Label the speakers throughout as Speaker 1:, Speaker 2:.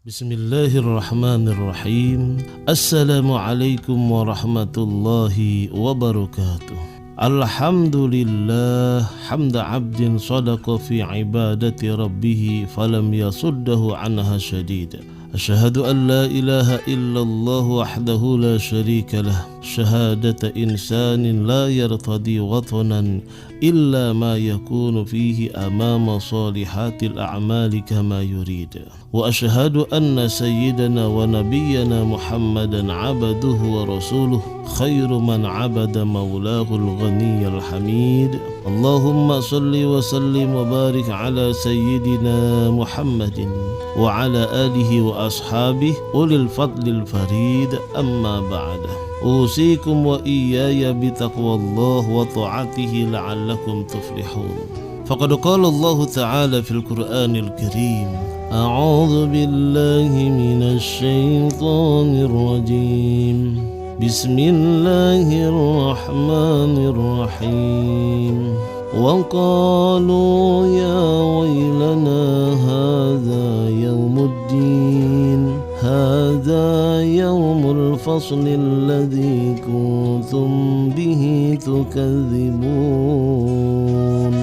Speaker 1: Bismillahirrahmanirrahim. Assalamualaikum warahmatullahi wabarakatuh. Alhamdulillah hamda abdin sadaqa fi ibadati rabbih falam yasuddahu anha shadida. Asyhadu an la ilaha illallah wahdahu la syarika lah. Syahadata insanin la yartadi watanan illa ma yakunu fihi amama salihatil a'mali kama yurid. Wa asyhadu anna sayyidana wa nabiyyana Muhammadan abduhu wa rasuluh khairu man abada maulahul ghaniyyal hamid. Allahumma salli wa sallim wa barik ala sayyidina Muhammadin wa ala alihi wa ashabihi ulil fadlil farid. Amma ba'da. Usikum wa iyaya bitaqwallah wa ta'atihi la'allakum tuflihun. Faqad qala Allah ta'ala fil Qur'anil Karim, a'udzu billahi minasy syaithanir rajim. Bismillahirrahmanirrahim. Wa qalu ya waylana hadza yawmuddin hadza yawmul fasli alladzi kuntum bihi tukadzibun.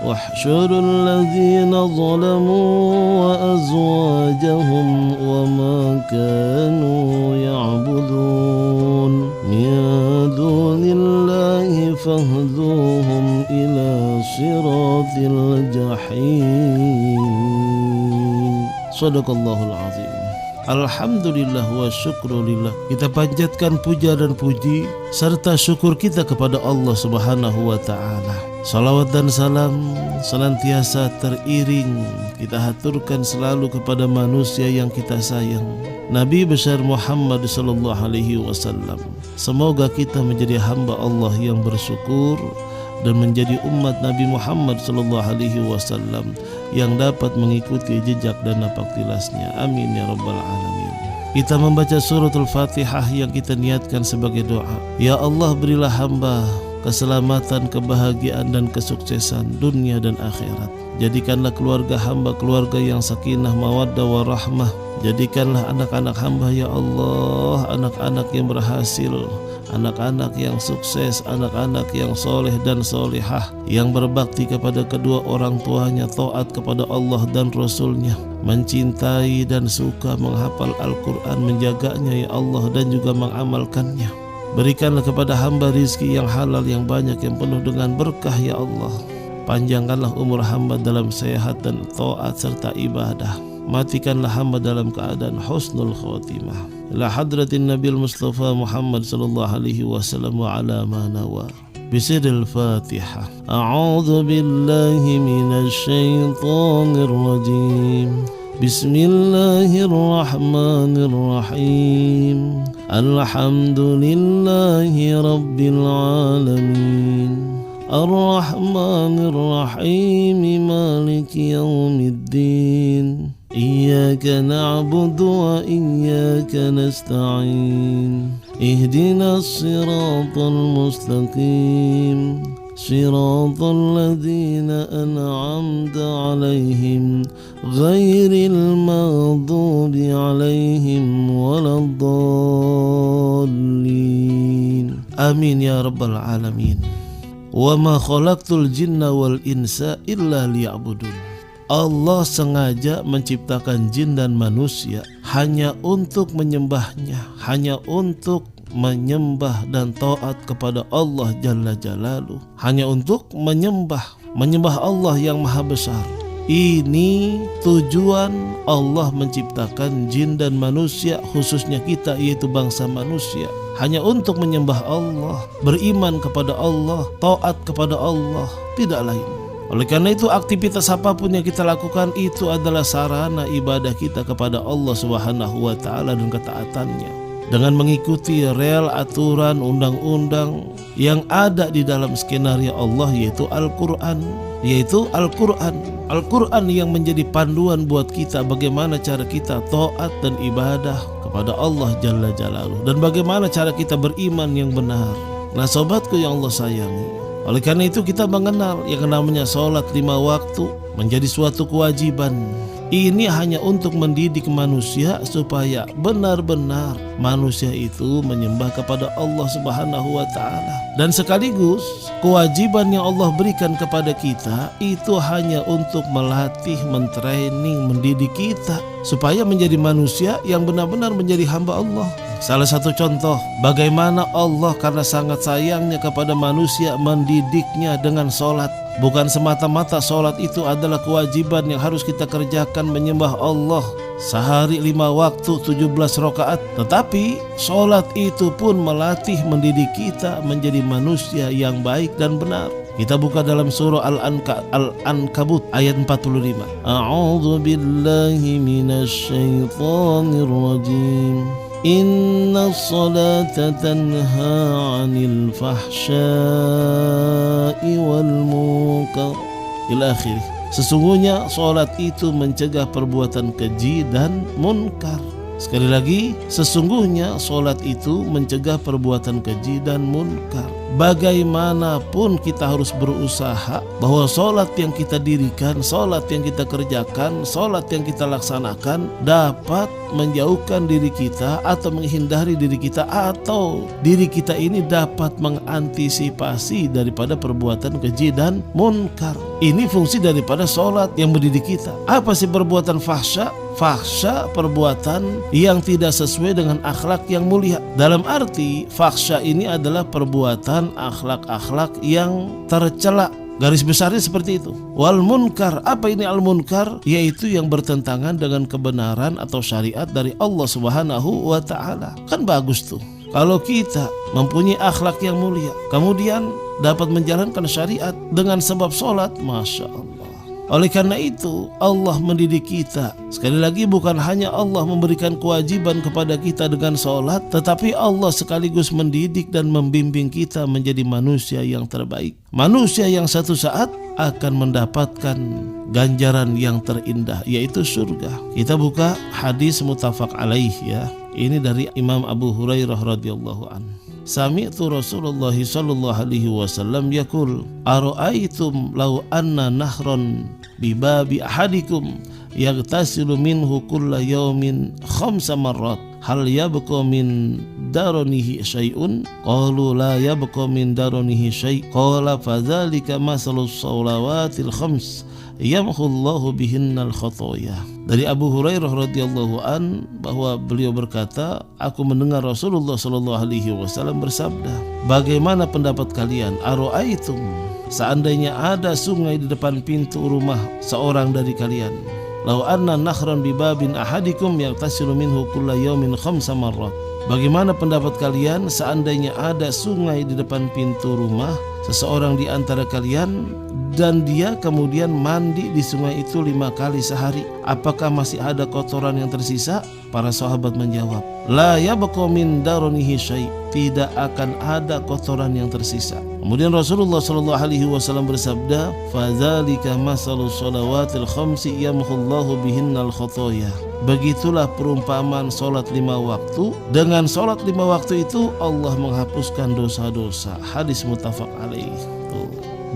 Speaker 1: واحشروا الذين ظلموا وأزواجهم وما كانوا يعبدون من دون الله فاهدوهم إلى صراط الجحيم. صدق الله العظيم. Alhamdulillah wa syukrulillah. Kita panjatkan puja dan puji serta syukur kita kepada Allah Subhanahu wa ta'ala. Salawat dan salam senantiasa teriring kita haturkan selalu kepada manusia yang kita sayang, Nabi besar Muhammad sallallahu alaihi wasallam. Semoga kita menjadi hamba Allah yang bersyukur dan menjadi umat Nabi Muhammad sallallahu alaihi wasallam yang dapat mengikuti jejak dan napak tilasnya. Amin ya rabbal alamin. Kita membaca suratul Fatihah yang kita niatkan sebagai doa. Ya Allah, berilah hamba keselamatan, kebahagiaan dan kesuksesan dunia dan akhirat. Jadikanlah keluarga hamba keluarga yang sakinah, mawaddah, warahmah. Jadikanlah anak-anak hamba ya Allah anak-anak yang berhasil, anak-anak yang sukses, anak-anak yang soleh dan solehah, yang berbakti kepada kedua orang tuanya, taat kepada Allah dan Rasulnya, mencintai dan suka menghafal Al-Quran, menjaganya ya Allah dan juga mengamalkannya. Berikanlah kepada hamba rizki yang halal, yang banyak, yang penuh dengan berkah ya Allah. Panjangkanlah umur hamba dalam sehat dan taat serta ibadah. Matikanlah hamba dalam keadaan husnul khotimah. Ila hadratin Nabil Mustafa Muhammad sallallahu alaihi wasallam wa ala ma nawa. Bisidil Fatihah. A'udzu billahi minasy syaithanir rajim. Bismillahirrahmanirrahim. Alhamdulillahi rabbil alamin. Ar-Rahmanir-Rahim. Maliki yaumiddin. Iyyaka na'budu wa iyyaka nasta'in. Ihdinas siratal mustaqim. Siratal ladzina an'amta 'alaihim ghairil maghdubi 'alaihim waladdallin. Amin ya rabbal alamin. Wa ma khalaqtul jinna wal insa illa liya'budun. Allah sengaja menciptakan jin dan manusia hanya untuk menyembahnya, hanya untuk menyembah dan taat kepada Allah Jalla Jalaluh, hanya untuk menyembah Allah yang maha besar. Ini tujuan Allah menciptakan jin dan manusia, khususnya kita yaitu bangsa manusia, hanya untuk menyembah Allah, beriman kepada Allah, taat kepada Allah, tidak lain. Oleh karena itu aktivitas apapun yang kita lakukan itu adalah sarana ibadah kita kepada Allah Subhanahu wa ta'ala dan ketaatannya, dengan mengikuti rel aturan undang-undang yang ada di dalam skenario Allah, yaitu Al-Quran. Al-Quran yang menjadi panduan buat kita bagaimana cara kita taat dan ibadah kepada Allah Jalla Jalaluh, dan bagaimana cara kita beriman yang benar. Nah sobatku yang Allah sayangi, oleh karena itu kita mengenal yang namanya sholat 5 waktu menjadi suatu kewajiban Ini hanya untuk mendidik manusia supaya benar-benar manusia itu menyembah kepada Allah Subhanahu wa taala. Dan sekaligus kewajiban yang Allah berikan kepada kita itu hanya untuk melatih, mentraining, mendidik kita supaya menjadi manusia yang benar-benar menjadi hamba Allah. Salah satu contoh bagaimana Allah karena sangat sayangnya kepada manusia mendidiknya dengan sholat. Bukan semata-mata sholat itu adalah kewajiban yang harus kita kerjakan menyembah Allah sehari 5 waktu 17 rakaat, tetapi sholat itu pun melatih, mendidik kita menjadi manusia yang baik dan benar. Kita buka dalam surah Al-Ankabut ayat 45. A'udzu billahi minasy syaithanir rajim. Inna salata tanha 'anil fahsya'i wal munkar ila akhirih. Sesungguhnya salat itu mencegah perbuatan keji dan munkar. Sekali lagi, sesungguhnya salat itu mencegah perbuatan keji dan munkar. Bagaimanapun kita harus berusaha bahwa salat yang kita dirikan, salat yang kita kerjakan, salat yang kita laksanakan dapat menjauhkan diri kita atau menghindari diri kita, atau diri kita ini dapat mengantisipasi daripada perbuatan keji dan munkar. Ini fungsi daripada salat yang mendidik kita. Apa sih perbuatan fahsya? Fahsya perbuatan yang tidak sesuai dengan akhlak yang mulia. Dalam arti fahsya ini adalah perbuatan akhlak-akhlak yang tercela. Garis besarnya seperti itu. Wal munkar, apa ini al munkar? Yaitu yang bertentangan dengan kebenaran atau syariat dari Allah Subhanahu wa taala. Kan bagus tuh kalau kita mempunyai akhlak yang mulia, kemudian dapat menjalankan syariat dengan sebab sholat, Masya Allah. Oleh karena itu Allah mendidik kita. Sekali lagi, bukan hanya Allah memberikan kewajiban kepada kita dengan sholat, tetapi Allah sekaligus mendidik dan membimbing kita menjadi manusia yang terbaik, manusia yang satu saat akan mendapatkan ganjaran yang terindah, yaitu surga. Kita buka hadis muttafaq alaih ya. Ini dari Imam Abu Hurairah radhiyallahu anhu. Sami'tu Rasulullah sallallahu alaihi wasallam yaqul ara'aitum law anna nahran bi babi ahadikum yaghtasilu minhu kulla yawmin 5 marrat hal yabqa min daranihi syai'un qalu la yabqa min daranihi syai' qala fadzalika masalus shalawatil khams yamhullahu bihinnal khotoya. Dari Abu Hurairah radhiyallahu an bahwa beliau berkata, aku mendengar Rasulullah sallallahu alaihi wasallam bersabda, bagaimana pendapat kalian? Aro'aitum, seandainya ada sungai di depan pintu rumah seorang dari kalian, lau anna nahran bi babin ahadikum yaghtasilu minhu kulla yawmin 5 marrat. Bagaimana pendapat kalian seandainya ada sungai di depan pintu rumah seseorang di antara kalian dan dia kemudian mandi di sungai itu 5 kali sehari? Apakah masih ada kotoran yang tersisa? Para sahabat menjawab, la yabqa min daranihi syai', tidak akan ada kotoran yang tersisa. Kemudian Rasulullah sallallahu alaihi wasallam bersabda, fadzalika masalus shalawatil khamsi yamhullahu bihinnal khotoya. Begitulah perumpamaan salat 5 waktu. Dengan salat 5 waktu itu Allah menghapuskan dosa-dosa. Hadis muttafaq alaih.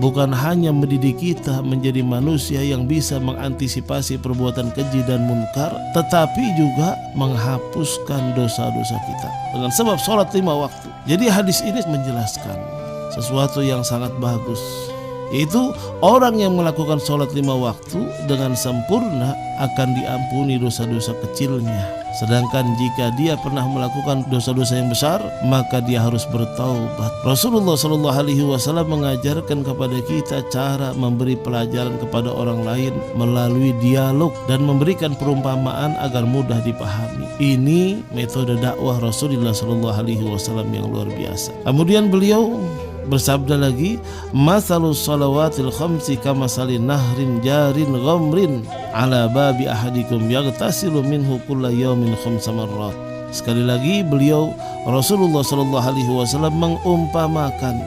Speaker 1: Bukan hanya mendidik kita menjadi manusia yang bisa mengantisipasi perbuatan keji dan munkar, tetapi juga menghapuskan dosa-dosa kita dengan sebab sholat 5 waktu. Jadi hadis ini menjelaskan sesuatu yang sangat bagus, yaitu orang yang melakukan sholat 5 waktu dengan sempurna akan diampuni dosa-dosa kecilnya. Sedangkan jika dia pernah melakukan dosa-dosa yang besar, maka dia harus bertaubat. Rasulullah sallallahu alaihi wasallam mengajarkan kepada kita cara memberi pelajaran kepada orang lain melalui dialog dan memberikan perumpamaan agar mudah dipahami. Ini metode dakwah Rasulullah sallallahu alaihi wasallam yang luar biasa. Kemudian beliau bersabda lagi, masalus salawatil khamsi kamasali nahrin jarin ghamrin ala babi ahadikum yaghtasilu minhu kulla yawmin 5 marrat. Sekali lagi beliau Rasulullah sallallahu alaihi wasallam mengumpamakan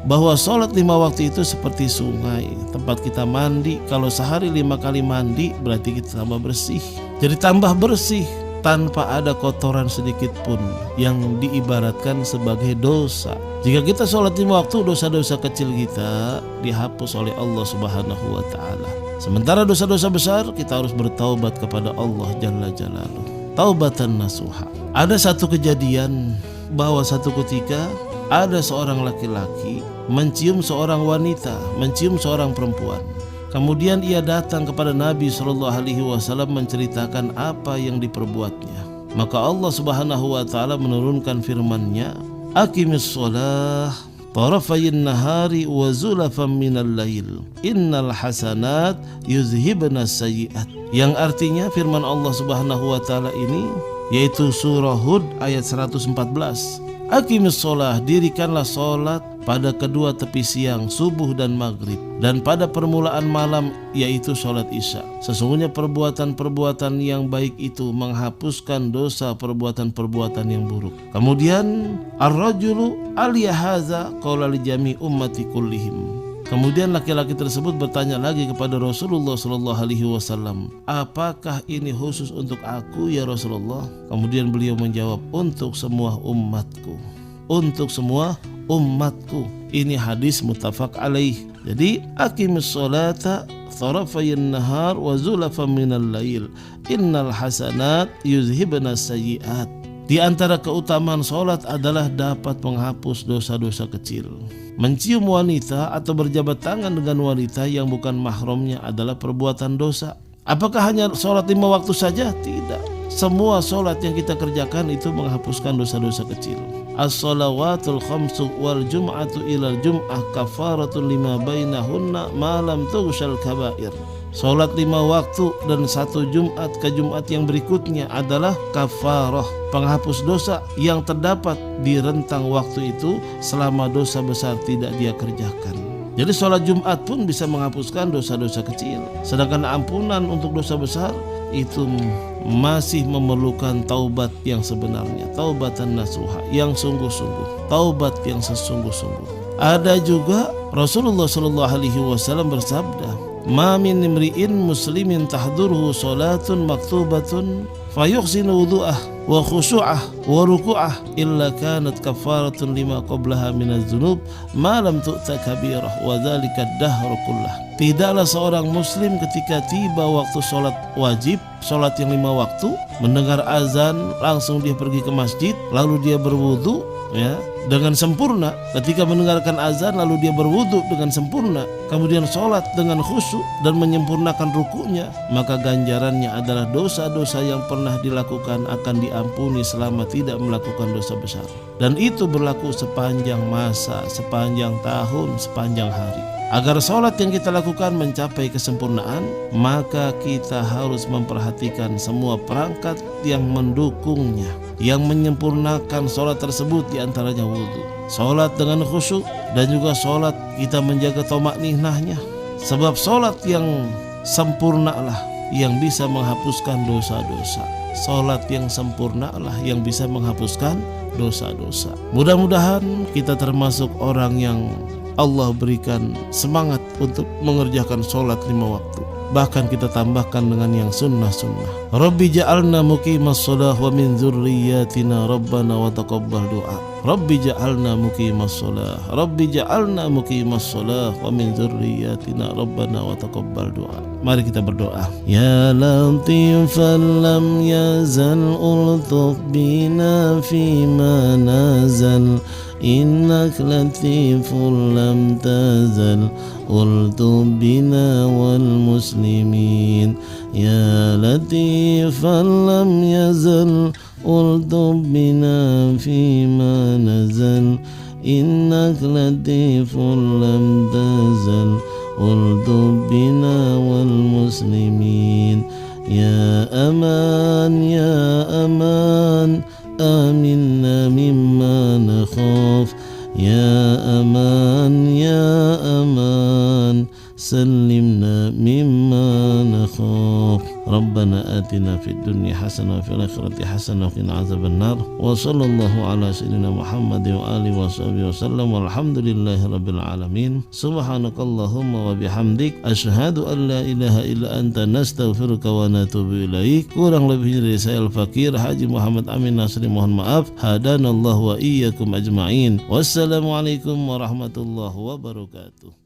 Speaker 1: bahwa sholat 5 waktu itu seperti sungai, tempat kita mandi. Kalau sehari 5 kali mandi berarti kita tambah bersih. Jadi tambah bersih tanpa ada kotoran sedikit pun yang diibaratkan sebagai dosa. Jika kita sholat 5 waktu, dosa-dosa kecil kita dihapus oleh Allah Subhanahu wa ta'ala. Sementara dosa-dosa besar kita harus bertaubat kepada Allah Jalla Jalaluhu. Taubatan nasuha. Ada satu kejadian bahwa satu ketika ada seorang laki-laki mencium seorang wanita, mencium seorang perempuan. Kemudian ia datang kepada Nabi SAW menceritakan apa yang diperbuatnya. Maka Allah Subhanahu wa taala menurunkan firman-Nya, "Aqimis shalah tarafayin nahari wa zulafan minal lail innal hasanat yuzhibna sayyi'at." Yang artinya firman Allah Subhanahu wa taala ini yaitu surah Hud ayat 114. Aqimis shalah, dirikanlah salat pada kedua tepi siang, subuh dan maghrib, dan pada permulaan malam yaitu salat isya. Sesungguhnya perbuatan-perbuatan yang baik itu menghapuskan dosa perbuatan-perbuatan yang buruk. Kemudian ar-rajulu aliyahaza qala li jami ummati kullihim. Kemudian laki-laki tersebut bertanya lagi kepada Rasulullah SAW, apakah ini khusus untuk aku ya Rasulullah? Kemudian beliau menjawab, untuk semua umatku. Untuk semua umatku. Ini hadis muttafaq alaih. Jadi aqimis sholata tharafayin nahar wa zulafan minal lail innal hasanat yuzhibna sayyi'at. Di antara keutamaan sholat adalah dapat menghapus dosa-dosa kecil. Mencium wanita atau berjabat tangan dengan wanita yang bukan mahramnya adalah perbuatan dosa. Apakah hanya sholat 5 waktu saja? Tidak. Semua sholat yang kita kerjakan itu menghapuskan dosa-dosa kecil. As-shalawatul khamsu wal jum'atu ilal jum'ah kafaratun lima bainahunna malam tughsyal kabair. Sholat 5 waktu dan 1 Jumat ke Jumat yang berikutnya adalah kafarah, penghapus dosa yang terdapat di rentang waktu itu selama dosa besar tidak dia kerjakan. Jadi sholat Jumat pun bisa menghapuskan dosa-dosa kecil. Sedangkan ampunan untuk dosa besar itu masih memerlukan taubat yang sebenarnya, taubatan nasuha yang sungguh-sungguh, taubat yang sesungguh-sungguh. Ada juga Rasulullah SAW bersabda, "Ma min imri'in muslimin tahdhuruhu salatun maktubatun fayuhsinu wudu'ah wa khusyu'ah wa ruku'ah illa kanat kafaratun lima qablaha minaz dzunub ma lam tu'ta kabirah wa dzalika ad-dahru kullah." Tidaklah seorang muslim ketika tiba waktu sholat wajib, sholat yang 5 waktu, mendengar azan langsung dia pergi ke masjid, lalu dia berwudu ya dengan sempurna. Ketika mendengarkan azan lalu dia berwudu dengan sempurna, kemudian sholat dengan khusyuk dan menyempurnakan rukunya, maka ganjarannya adalah dosa-dosa yang pernah dilakukan akan diampuni selama tidak melakukan dosa besar. Dan itu berlaku sepanjang masa, sepanjang tahun, sepanjang hari. Agar sholat yang kita lakukan mencapai kesempurnaan, maka kita harus memperhatikan semua perangkat yang mendukungnya, yang menyempurnakan sholat tersebut, diantaranya wudhu, sholat dengan khusyuk, dan juga sholat kita menjaga tomakninahnya. Sebab sholat yang sempurna lah yang bisa menghapuskan dosa-dosa. Sholat yang sempurna lah yang bisa menghapuskan dosa-dosa. Mudah-mudahan kita termasuk orang yang Allah berikan semangat untuk mengerjakan sholat 5 waktu. Bahkan kita tambahkan dengan yang sunnah-sunnah. Rabbi ja'alna muqimas shalah wa min dzurriyyatina rabbana wa taqabbal du'a. Rabbi ja'alna muqimas shalah. Rabbi ja'alna muqimas shalah wa min dzurriyyatina rabbana wa taqabbal du'a. Mari kita berdoa. Ya latifan lam yazal ultuf bina fima nazal. إنك لطيف لم تزل قلت بنا والمسلمين يا لطيفا لم يزل قلت بنا فيما نزل إنك لطيف لم تزل قلت بنا والمسلمين يا أمان يا أمان آمنا مما نخاف يا أمان يا أمان سلمنا مما نخاف ربنا آتنا في الدنيا حسنة وفي الآخرة حسنة وقنا عذاب النار وصلى الله على سيدنا محمد وآله وصحبه وسلم والحمد لله رب العالمين سبحانك اللهم وبحمدك أشهد أن لا إله إلا أنت نستغفرك ونتوب إليك. Kurang lebihnya dari saya Al-Fakir Haji Muhammad Amin Nasri, mohon maaf. Hadanallahu wa iyyakum ajma'in. Wassalamualaikum warahmatullahi wabarakatuh.